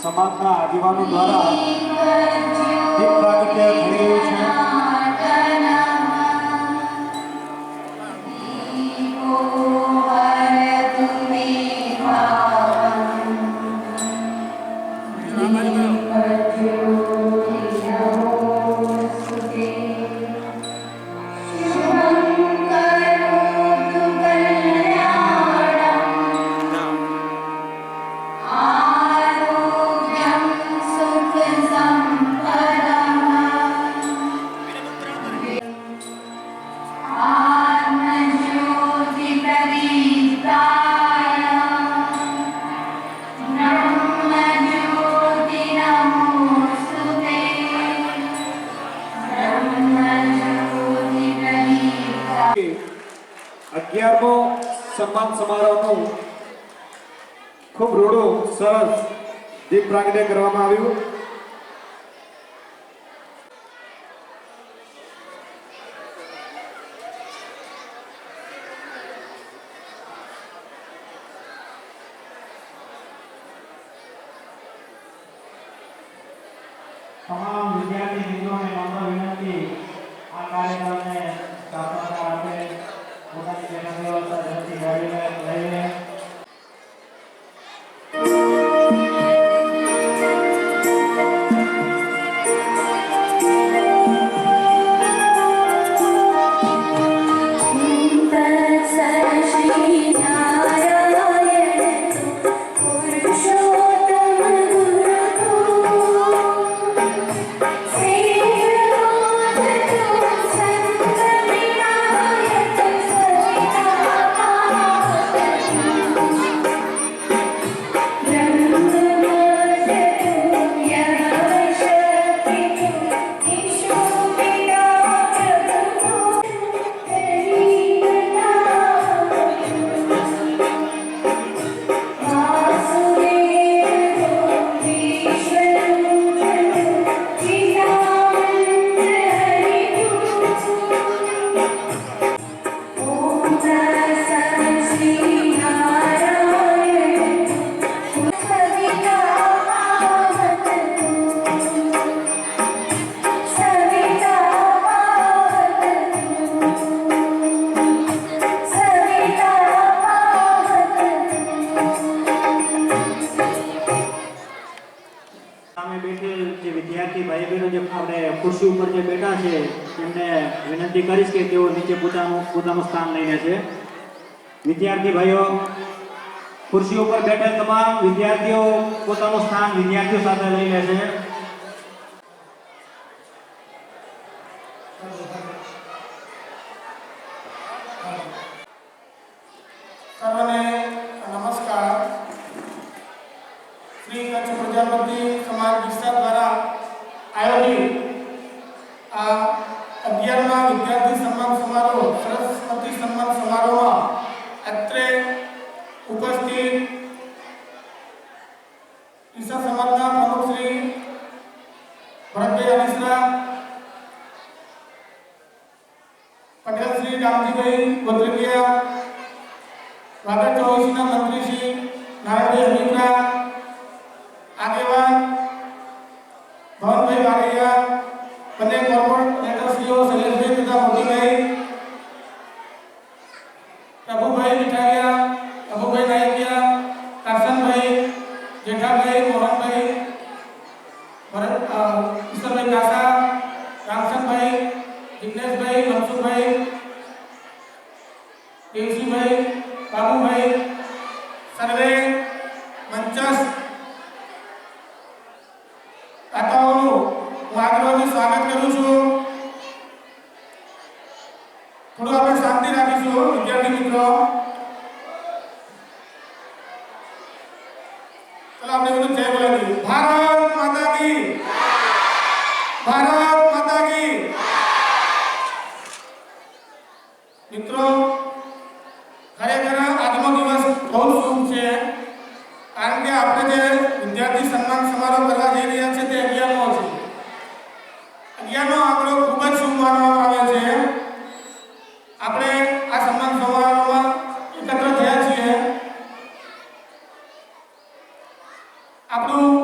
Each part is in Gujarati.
સમાજના આગેવાનો દ્વારા દીપ પ્રાગટ્ય થઈ રહ્યું છે। અગિયારમો સન્માન સમારોહનું ખૂબ રૂડું સરસ દીપ પ્રાગટ્ય કરવામાં આવ્યું। તમામ વિદ્યાર્થી મિત્રોને નમ્ર વિનંતી આ કાર્યક્રમને સફળતા આપે પોતાની બેઠક વ્યવસ્થા ઝડપથી લઈને વિદ્યાર્થી ભાઈ બહેનો જે આપણે ખુરશી ઉપર જે બેઠા છે એમને વિનંતી કરીશ કે તેઓ નીચે પોતાનું સ્થાન લઈને છે। વિદ્યાર્થી ભાઈઓ ખુરશી ઉપર બેઠેલ તમામ વિદ્યાર્થીઓ પોતાનું સ્થાન વિદ્યાર્થીઓ સાથે લઈ લેશે। સર્વને નમસ્કાર। શ્રી કચ્છ પ્રજાપતિ સમાજ વિસ્તાર દ્વારા આયોજિત આ 11મા વિદ્યાર્થી સન્માન સમારોહ સરસ્વતી સન્માન સમારોહમાં અત્રે ઉપસ્થિત ઈસા સમાજના પ્રમુખ શ્રી ભરતભાઈ અનિસરા, પટેલ શ્રી રામજીભાઈ ગોત્રીકિયા, વાગડ ચોવીસના મંત્રી શ્રી નારાયણભાઈ હમીકરા, આગેવાન ભવનભાઈ વાઘેરિયા, બંને કોર્પોરેટરશ્રીઓ શૈલેષભાઈ તથા મોદીભાઈ, પ્રભુભાઈ મિઠારિયા, પ્રભુભાઈ નાયકિયા, કરશનભાઈ, જેઠાભાઈ, મોહનભાઈ, ઈશ્વરભાઈ કાસા, રામચંદભાઈ, જિગ્નેશભાઈ, મનસુખભાઈ, દેવસીભાઈ, બાબુભાઈ, સર્વે મંચસ્થ દાતાઓનું હું આગળથી સ્વાગત કરું છું। થોડું આપણે શાંતિ રાખીશું વિદ્યાર્થી મિત્રો। ચલો આપણે બધું જય બોલાવી। ભારત માતા કી ભારત માતા કી। મિત્રો ખરેખર આજનો દિવસ બહુ શુભ છે, કારણ કે આપણે જે વિદ્યાર્થી સન્માન સમારોહ કરવા જઈ રહ્યા છે તે 11મો છે। 11મો આંકડો ખૂબ જ શુભ માનવામાં આવે છે। આપણે આ સન્માન સમારોહમાં એકત્ર થયા છીએ। આપણું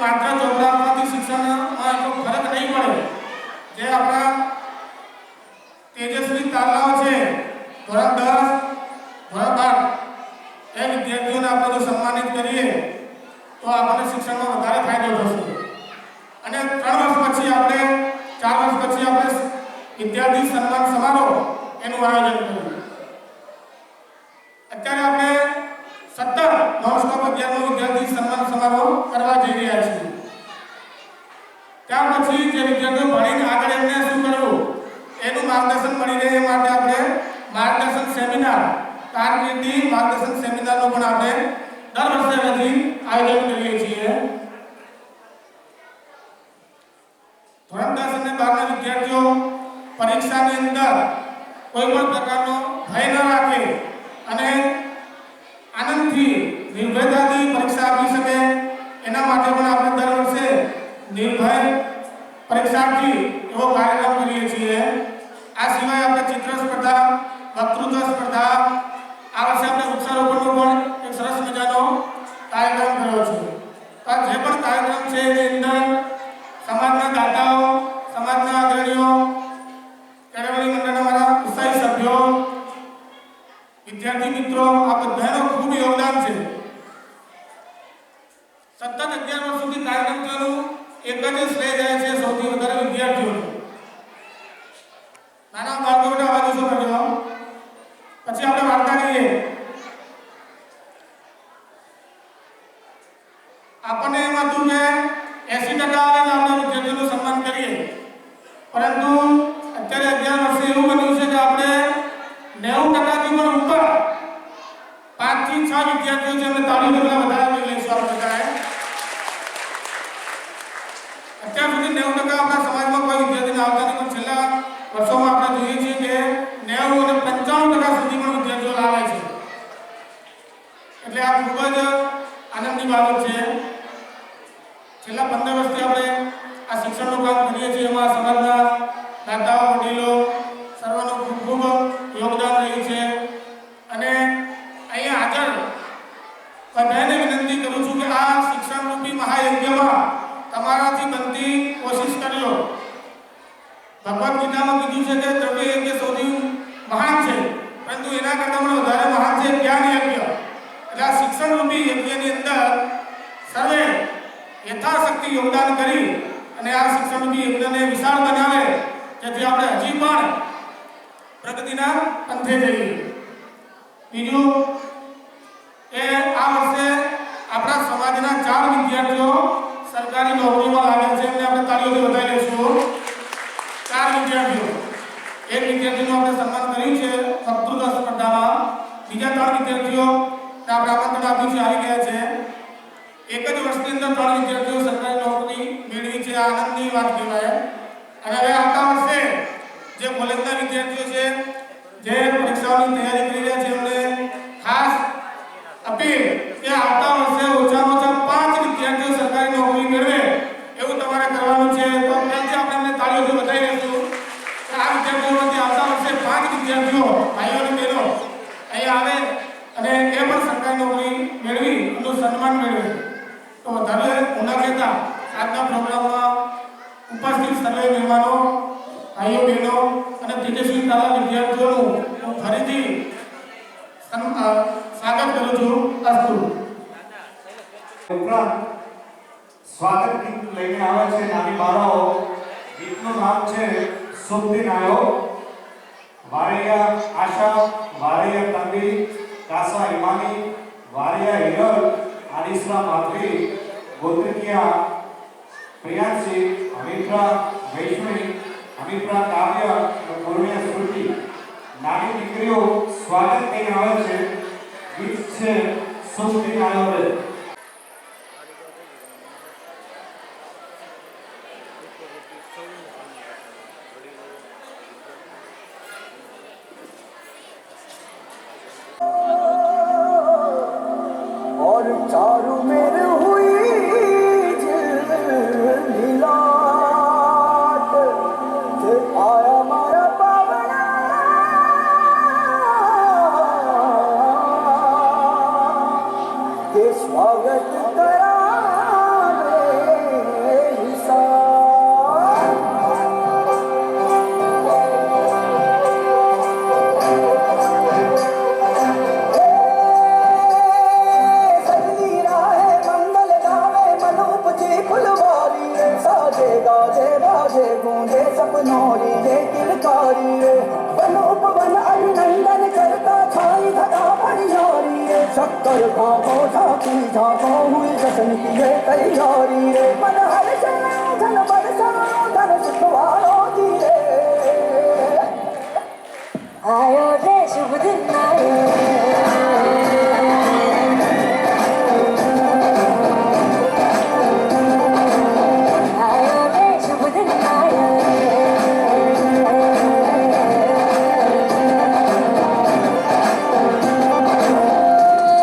માત્ર ચોપડામાંથી શિક્ષણમાં એટલો ફરક નહીં પડે. જે આપણા તેજસ્વી તારલાઓ છે ધોરણ 10 ધોરણ 12 એ વિદ્યાર્થીઓને આપણે જો સન્માનિત કરીએ તો આપણને શિક્ષણમાં વધારે ફાયદો થશે. અને 3 વર્ષ પછી આપણે 4 વર્ષ પછી આપણે વિદ્યાર્થી સન્માન સમારોહ એનું આયોજન કર્યું. અત્યારે આપણે 17 નોનસ્ટોપ 11મો વિદ્યાર્થી સન્માન સમારોહ કરવા જઈ રહ્યા છીએ. ત્યાર પછી જે વિદ્યાર્થીઓ ભણીને આગળ એમને શું કરવું એનું માર્ગદર્શન મળી રહે એ માટે આપણે માર્ગદર્શન સેમિનાર કારકિર્દી માર્ગદર્શન સેમિનારનું પણ આપણે દર વર્ષે હજી આયોજન કરીએ છીએ. ધોરણ 10 અને 12ના વિદ્યાર્થીઓ પરીક્ષાની અંદર કોઈ પણ પ્રકારનો ભય ન રાખે અને આનંદથી નિર્ભયતાથી પરીક્ષા આપી શકે એના માટે પણ આપણે દર વર્ષે નિર્ભય પરીક્ષાર્થી એવો કાર્યક્રમ કરીએ છીએ. આ સિવાય આપણે ચિત્ર સ્પર્ધા, વક્તૃત્વ સ્પર્ધા, આ વર્ષે આપણે વૃક્ષારોપણનો પણ એક સરસ મજાનો કાર્યક્રમ કર્યો છે. આ જે પણ કાર્યક્રમ છે એની અંદર સમાજના દાતાઓ, સમાજના અગ્રણીઓ, કેળવણી મંડળના મારા ઉત્સાહી સભ્યો, વિદ્યાર્થી મિત્રો આ બધાનું ખૂબ યોગદાન છે. સતત 11 વર્ષ સુધી કાર્યક્રમ થયેલું એક જ શ્રેય જાય છે સૌથી વધારે વિદ્યાર્થીઓને. નાના બાળકો માટે અવાજ ઓછો કરજો. પછી આપણે વાર્તા કહીએ. આપણને એમ હતું કે 80% આવે તો આપણે વિદ્યાર્થીઓનું સન્માન કરીએ, પરંતુ અત્યારે 11 વર્ષે એવું બન્યું છે કે આપણે 90% થી પણ ઉપર 5 થી 6 વિદ્યાર્થીઓ છે એમને તાળીઓ દ્વારા વધારે લઈશું આપણે બધાએ. અત્યાર સુધી 90% આપણા સમાજમાં કોઈ વિદ્યાર્થીને આવતા નથી, પણ છેલ્લા વર્ષોમાં આપણે જોઈએ છીએ કે 90 અને 95% સુધી પણ વિદ્યાર્થીઓ લાવે છે. એટલે આ ખૂબ જ આનંદની બાબત છે. છેલ્લા 15 વર્ષથી આપણે આ શિક્ષણનું કામ કરીએ છીએ. એમાં સમાજના દાતાઓ, વડીલો સર્વનું ખૂબ ખૂબ યોગદાન રહ્યું છે. અને અહીંયા હાજર બધાને વિનંતી કરું છું કે આ શિક્ષણરૂપી મહાયજ્ઞમાં તમારાથી બનતી કોશિશ કરજો. ભગવદ્ ગીતામાં કીધું છે કે દ્રવ્ય યજ્ઞ સૌથી મહાન છે, પરંતુ એના કરતાં પણ વધારે મહાન છે જ્ઞાન યજ્ઞ. એટલે આ શિક્ષણરૂપી યજ્ઞની અંદર સર્વે યથાશક્તિ યોગદાન કરી અને આ શિક્ષણરૂપી યજ્ઞને વિશાળ બનાવે, જેથી આપણે હજી પણ પ્રગતિના પંથે જઈએ. બીજું કે આ વર્ષે આપણા સમાજના 4 વિદ્યાર્થીઓ સરકારી નોકરીમાં લાગ્યા છે. એમને આપણે તાળીઓથી વધાવી લઈશું. 4 વિદ્યાર્થીઓ. એક વિદ્યાર્થીનું આપણે સન્માન કર્યું છે વક્તૃત્વ સ્પર્ધામાં. બીજા 3 વિદ્યાર્થીઓ આપણે આમંત્રણ આપ્યું છે, આવી ગયા છે. એક જ વર્ષની અંદર 3 વિદ્યાર્થીઓ સરકારી નોકરી મેળવી છે. આનંદની વાત કહેવાય. અને હવે આવતા વર્ષે જે કોલેજના વિદ્યાર્થીઓ છે જે પરીક્ષાઓની તૈયારી કરી રહ્યા છે એમને ખાસ અપીલ કે આવતા વર્ષે ઓછામાં ઓછા 5 વિદ્યાર્થીઓ સરકારી નોકરી મેળવે એવું તમારે કરવાનું છે. તો પહેલાથી આપણે એમને તાળીઓથી વધાવી લઈશું કે આ વિદ્યાર્થીઓમાંથી આવતા વર્ષે 5 વિદ્યાર્થીઓ ભાઈઓ અને બહેનો અહીંયા આવે અને એ પણ સરકારી નોકરી મેળવી એનું સન્માન મેળવે. તો વધારે ઊંડા કહેતા આજના પ્રોગ્રામમાં ઉપસ્થિત સર્વે મહેમાનો, ભાઈઓ બહેનો અને તેજસ્વી તારા વિદ્યાર્થીઓનું હું ફરીથી સ્વાગત કરું છું. અસ્તુ. ઉપરાંત સ્વાગત ગીત લઈને આવે છે નાની બાળાઓ. ગીતનું નામ છે શુભ દિન આયો. વારિયા આશા, વારિયા તંબી, કાસા ઈમાની, વારિયા હિરલ, આદિશ્રા માધવી, ગોત્રિકિયા પ્રિયાંશી, અમિત્રા વૈષ્ણવી, અમિત્રા કાવ્ય, પૂર્ણ્યા શ્રુતિ. નાની દીકરીઓ સ્વાગત લઈને આવે છે. ગીત છે શુભ દિન આયો રે. और चारों मेर हुई झिलमिलाट से आया मारा पावना के स्वागत करावे शक्कर भागो झांकी झांको हुई जश्न की है तैयारी रे मन हर चलो धन बरसाओ धन सुखवारो की रे आयो रे शुभ दिन आयो आयो रे शुभ दिन आयो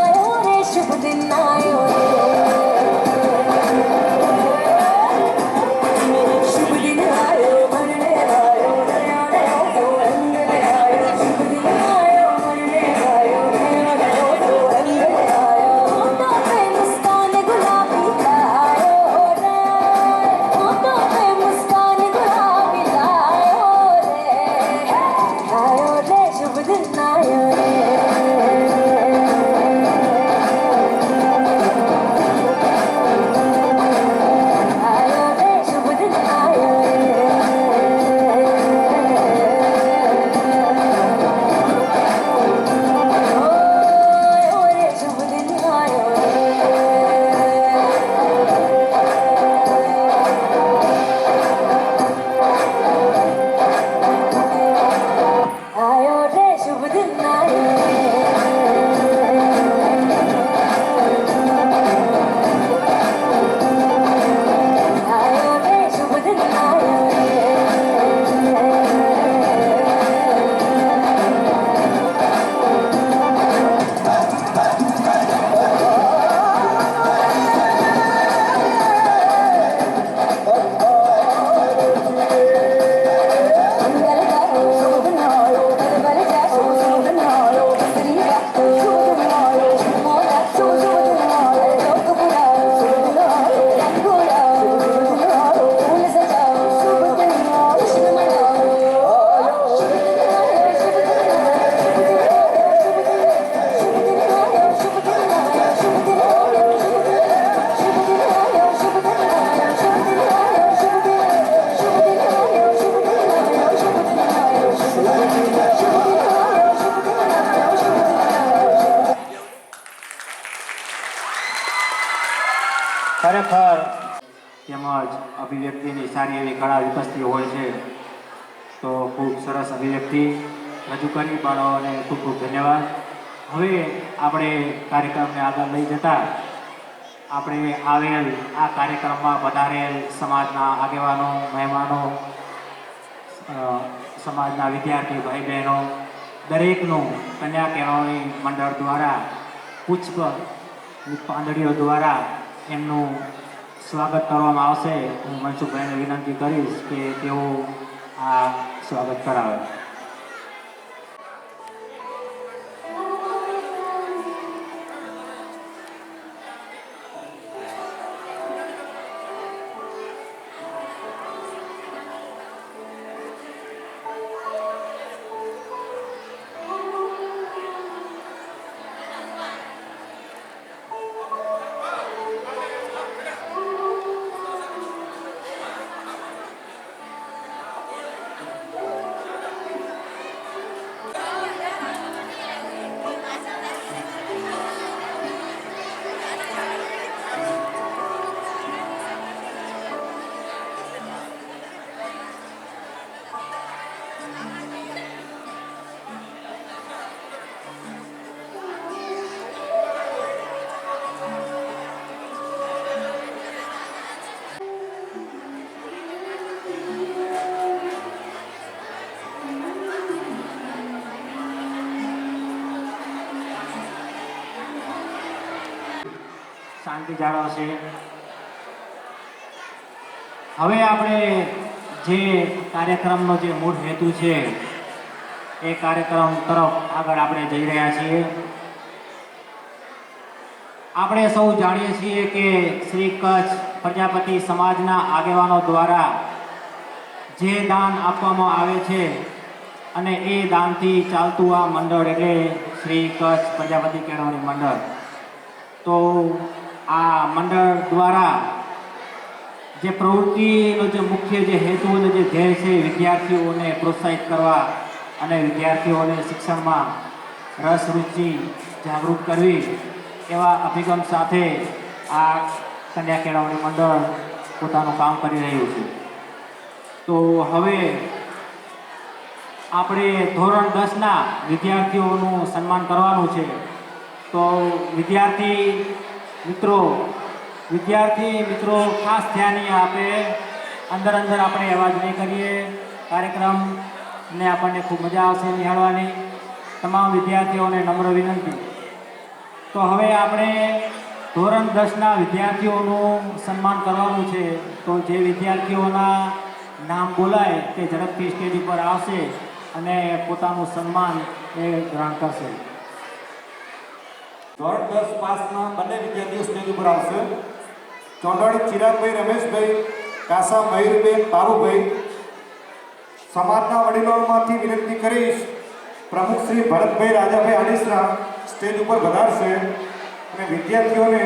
आयो रे शुभ दिन आयो शुभ दिन आयो मरने आयो नया नया तो रंग आयो शुभ दिन आयो मरने आयो नया नया तो रंग आयो होठों पे मुस्कान गुलाबी लायो रे होठों पे मुस्कान गुलाबी लायो रे आयो रे शुभ दिन आयो रे आयो रे शुभ दिन आयो आयो रे शुभ दिन आयो आयो रे शुभ दिन आयो आयो रे शुभ दिन आयो मंगल करो शुभ दिन आयो मंगल जाओ शुभ दिन आयो श्री रखो शुभ दिन आयो मोला शुभ दिन आयो लोक बुलाओ शुभ दिन आयो रंगोलाओ शुभ दिन आयो फूल सजाओ शुभ दिन आयो जश्न मनाओ शुभ दिन आयो शुभ दिन आयो शुभ दिन आयो शुभ दिन आयो शुभ दिन आयो शुभ दिन आयो शुभ दिन आयो शुभ दिन आयो शुभ दिन आयो शुभ दिन आयो शुभ दिन आयो शुभ दिन आयो शुभ दिन आयो शुभ दिन आयो शुभ दिन आयो ખરેખર તેમજ અભિવ્યક્તિની સારી એવી કળા વિકસતી હોય છે તો ખૂબ સરસ અભિવ્યક્તિ રજૂ કરી બાળકોને ખૂબ ખૂબ ધન્યવાદ. હવે આપણે કાર્યક્રમને આગળ લઈ જતા આપણે આવેલ આ કાર્યક્રમમાં પધારેલ સમાજના આગેવાનો મહેમાનો સમાજના વિદ્યાર્થી ભાઈ બહેનો દરેકનું કન્યા કેળવણી મંડળ દ્વારા પુષ્પ પાંદડીઓ દ્વારા એમનું સ્વાગત કરવામાં આવશે. હું મનસુખભાઈને વિનંતી કરીશ કે તેઓ આ સ્વાગત કરાવે. શાંતિ જાળવશે. હવે આપણે જે કાર્યક્રમનો જે મૂળ હેતુ છે એ કાર્યક્રમ તરફ આગળ આપણે જઈ રહ્યા છીએ. આપણે સૌ જાણીએ છીએ કે શ્રી કચ્છ પ્રજાપતિ સમાજના આગેવાનો દ્વારા જે દાન આપવામાં આવે છે અને એ દાનથી ચાલતું આ મંડળ એટલે શ્રી કચ્છ પ્રજાપતિ કેળવણી મંડળ. તો આ મંડળ દ્વારા જે પ્રવૃત્તિનો જે મુખ્ય જે હેતુ અને જે ધ્યેય છે વિદ્યાર્થીઓને પ્રોત્સાહિત કરવા અને વિદ્યાર્થીઓને શિક્ષણમાં રસ રુચિ જાગૃત કરવી એવા અભિગમ સાથે આ કન્યા કેળવણી મંડળ પોતાનું કામ કરી રહ્યું છે. તો હવે આપણે ધોરણ 10ના વિદ્યાર્થીઓનું સન્માન કરવાનું છે. તો વિદ્યાર્થી મિત્રો ખાસ ધ્યાન આપે. અંદર આપણે અવાજ નહીં કરીએ. કાર્યક્રમને આપણને ખૂબ મજા આવશે નિહાળવાની. તમામ વિદ્યાર્થીઓને નમ્ર વિનંતી. તો હવે આપણે ધોરણ 10ના વિદ્યાર્થીઓનું સન્માન કરવાનું છે. તો જે વિદ્યાર્થીઓના નામ બોલાય તે ઝડપથી સ્ટેજ ઉપર આવશે અને પોતાનું સન્માન એ ગ્રહણ કરશે. ધોરણ 10 પાસના બંને વિદ્યાર્થીઓ સ્ટેજ ઉપર આવશે. ચોંડાળી ચિરાગભાઈ રમેશભાઈ, કાસા મયુરબેન બાબુભાઈ. સમાજના વડીલોમાંથી વિનંતી કરીશ, પ્રમુખ શ્રી ભરતભાઈ રાજાભાઈ આડીસરા સ્ટેજ ઉપર વધારશે અને વિદ્યાર્થીઓને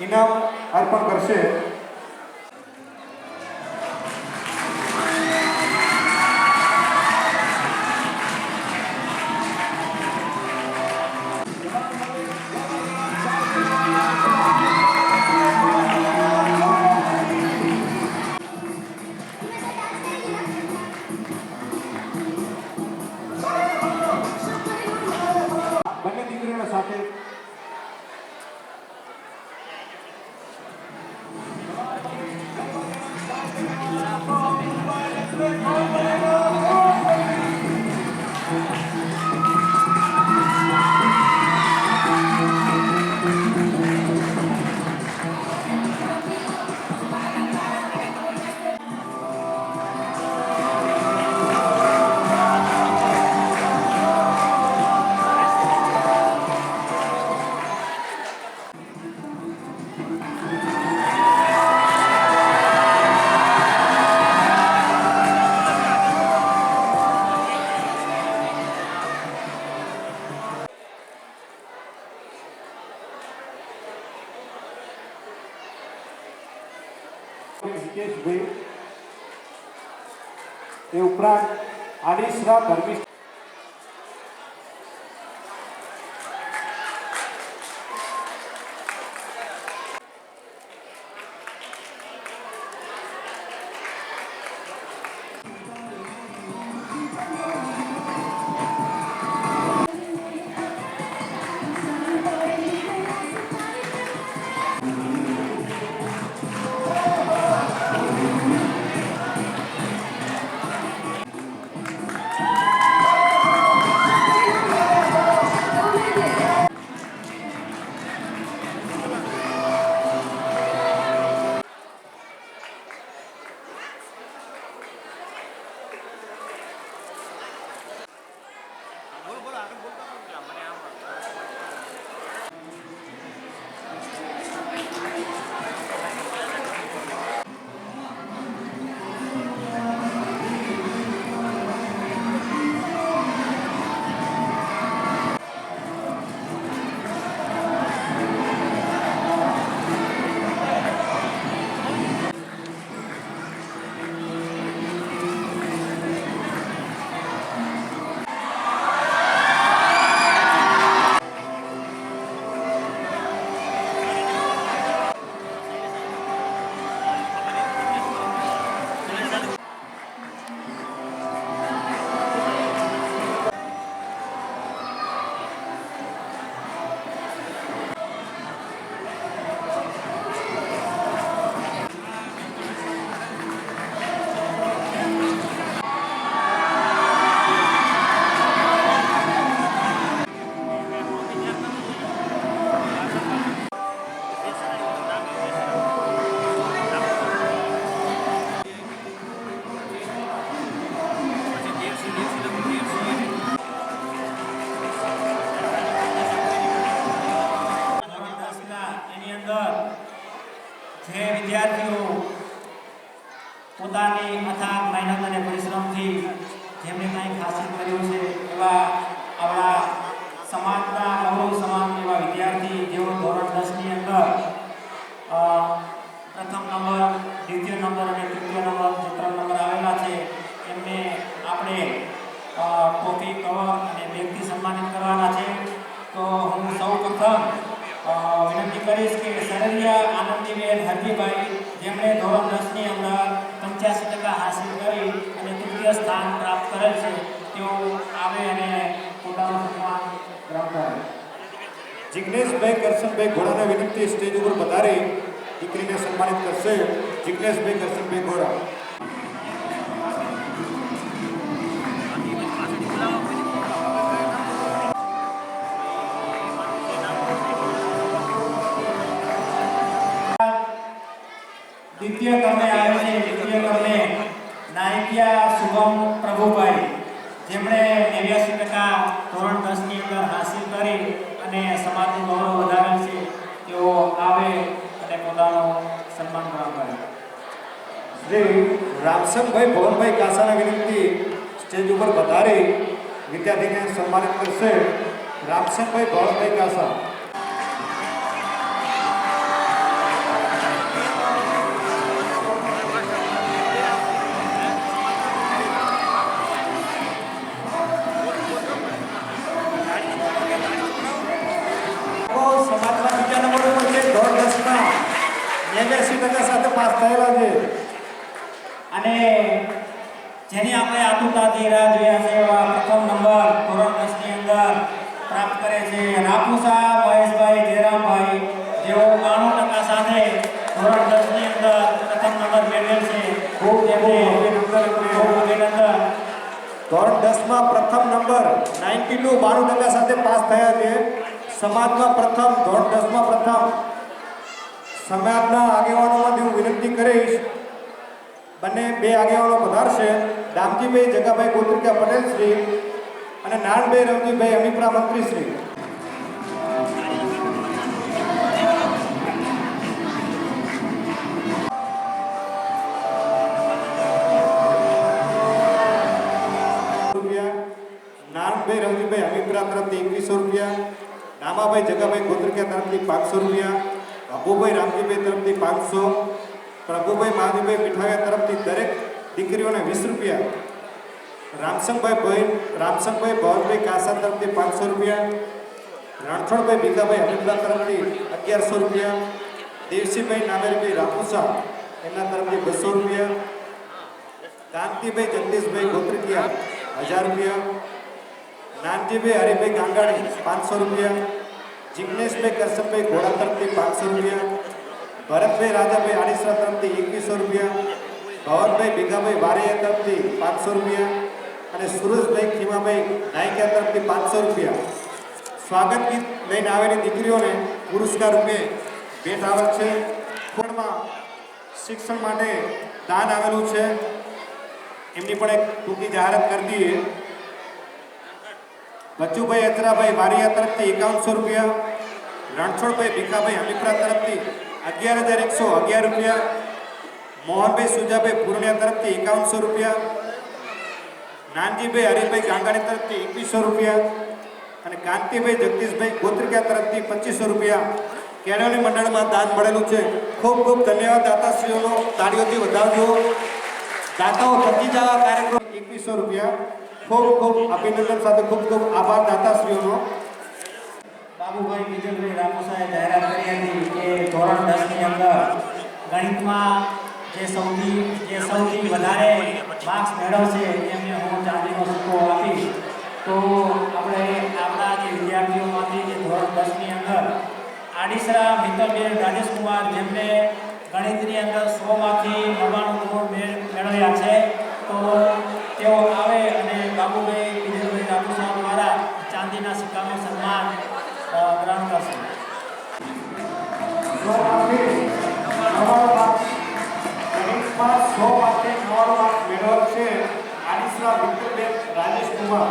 ઇનામ અર્પણ કરશે. બંને દીકરીઓ સાથે હિતેશભાઈ, એ ઉપરાંત આડીસરા ધર્મિષ્ઠ જે વિદ્યાર્થીઓ પોતાની અથાગ મહેનત અને પરિશ્રમથી જેમણે કંઈક હાંસલ કર્યું છે એવા આપણા સમાજના ગૌરવ સમાન એવા વિદ્યાર્થી જેઓ ધોરણ 10ની અંદર પ્રથમ નંબર, દ્વિતીય નંબર અને તૃતીય નંબર જે 3 નંબર આવેલા છે એમને આપણે ટ્રોફી, કવર અને બેગથી સન્માનિત કરવાના છે. તો હું કરીશ કે સરરિયા આનંદીબેન હરજીભાઈ, જેમણે ધોરણ 10 ની અંદર 85% હાંસલ કરી અને તૃતીય સ્થાન પ્રાપ્ત કરેલ છે, તેઓ આવે અને પોતાનું સન્માન ગ્રહણ કરે. જિગ્નેશભાઈ કરશનભાઈ ઘોડાને વિનંતી સ્ટેજ ઉપર પધારી દીકરીને સન્માનિત કરશે. જિગ્નેશભાઈ કરશનભાઈ ઘોડા. દ્વિતીય ક્રમે આવે છે દ્વિતીય ક્રમે નાયકિયા શુભમ પ્રભુભાઈ, જેમણે 89% ધોરણ 10 ની અંદર હાંસલ કરી અને સમાજનું ગૌરવ વધારેલ છે, તેઓ આવે અને પોતાનું સન્માન ગ્રહણ કરે. શ્રી રામસંગભાઈ ભવનભાઈ કાસાને વિનંતી સ્ટેજ ઉપર પધારી વિદ્યાર્થીને સન્માનિત કરશે. રામસંગભાઈ ભવનભાઈ કાસા. સમાજમાં બીજા નંબર ઉપર છે. ધોરણ 10માં 89% સાથે પાસ થયેલા છે. અને જેની આપણે આતુરતાથી રાહ જોયા છે એવા પ્રથમ નંબર ધોરણ 10 ની અંદર પ્રાપ્ત કરે છે રાપુસા મહેશભાઈ જયરામભાઈ, જેઓ 92% સાથે ધોરણ 10 ની અંદર પ્રથમ નંબર મેળવેલ છે. ખૂબ અભિનંદન. ધોરણ 10માં પ્રથમ નંબર 92% સાથે પાસ થયા છે. સમાજમાં પ્રથમ, ધોરણ 10માં પ્રથમ. સમાજના આગેવાનોમાંથી હું વિનંતી કરીશ, બંને બે આગેવાનો પધારશે. દામજીભાઈ જગાભાઈ ગોત્રિકા પટેલ શ્રી અને નારણભાઈ રવજીભાઈ અમીપરા મંત્રી શ્રી. નારણભાઈ રવજીભાઈ અમીપરા તરફથી 2100 રૂપિયા, રામાભાઈ જગાભાઈ ગોત્રિકા તરફથી 500 રૂપિયા, બાબુભાઈ રામજીભાઈ તરફથી 500, પ્રભુભાઈ મહાદેવભાઈ પીઠાવિયા તરફથી દરેક દીકરીઓને 20 રૂપિયા, રામસંગભાઈ ભવનભાઈ કાસા તરફથી 500 રૂપિયા, રણછોડભાઈ ભીખાભાઈ હમીદલા તરફથી 1100 રૂપિયા, દેવસીભાઈ નામેરભાઈ રાપુસા એમના તરફથી 200 રૂપિયા, કાંતિભાઈ જગદીશભાઈ ગોત્રિકિયા 1000 રૂપિયા, નાનજીભાઈ હરિભાઈ ગાંગાણી 500 રૂપિયા, જિગ્નેશભાઈ કરશનભાઈ ઘોડા તરફથી 500 રૂપિયા, ભરતભાઈ રાજાભાઈ આડીસરા તરફથી 2100 રૂપિયા, ભવનભાઈ ભીખાભાઈ વારેયા તરફથી 500 રૂપિયા અને સુરેશભાઈ ખીમાભાઈ નાયકિયા તરફથી 500 રૂપિયા. સ્વાગત ગીત લઈને આવેલી દીકરીઓને પુરસ્કાર રૂપે ભેટ આવે છે. ફોનમાં શિક્ષણ માટે દાન આવેલું છે, એમની પણ એક ટૂંકી જાહેરાત કરી દઈએ. બચુભાઈ અચરાભાઈ વારિયા તરફથી 5100 રૂપિયા, રણછોડભાઈ ભીખાભાઈ હમીપરા તરફથી 11111 રૂપિયા, મોહનભાઈ સુજાભાઈ પૂર્ણિયા તરફથી 5100 રૂપિયા, નાનજીભાઈ હરિભાઈ ગાંગાણી તરફથી 2100 રૂપિયા અને કાંતિભાઈ જગદીશભાઈ ગોત્રિકા તરફથી 2500 રૂપિયા કેળવણી મંડળમાં દાન મળેલું છે. ખૂબ ખૂબ ધન્યવાદ દાતાશ્રીઓનો, તાળીઓથી વધાવજો. દાતાઓ થકી જવા કાર્યક્રમ 2100 રૂપિયા. ખૂબ ખૂબ અભિનંદન સાથે ખૂબ ખૂબ આભાર દાતાશ્રીઓનો. બાબુભાઈ વિજયભાઈ રાપુસાએ જાહેરાત કરી હતી કે ધોરણ 10 ની અંદર ગણિતમાં જે સૌથી વધારે માર્ક્સ મેળવશે એમને હું ચાંદીનો સિક્કો આપીશ. તો આપણે આપણા જે વિદ્યાર્થીઓમાંથી જે ધોરણ 10 ની અંદર આડીસરા મિત્તલબેન રાજેશકુમાર, જેમને ગણિતની અંદર 100માંથી 99 ગુણ મેળવ્યા છે, તો તેઓ આવે અને બાબુભાઈ વિજયભાઈ રાપુસા દ્વારા ચાંદીના સિક્કાનું સન્માન ગ્રહણ કરશે. ગણિતમાં 100માંથી 99 માર્ક્સ મેળવેલ છે આડીસરા મિત્તલબેન રાજેશકુમાર.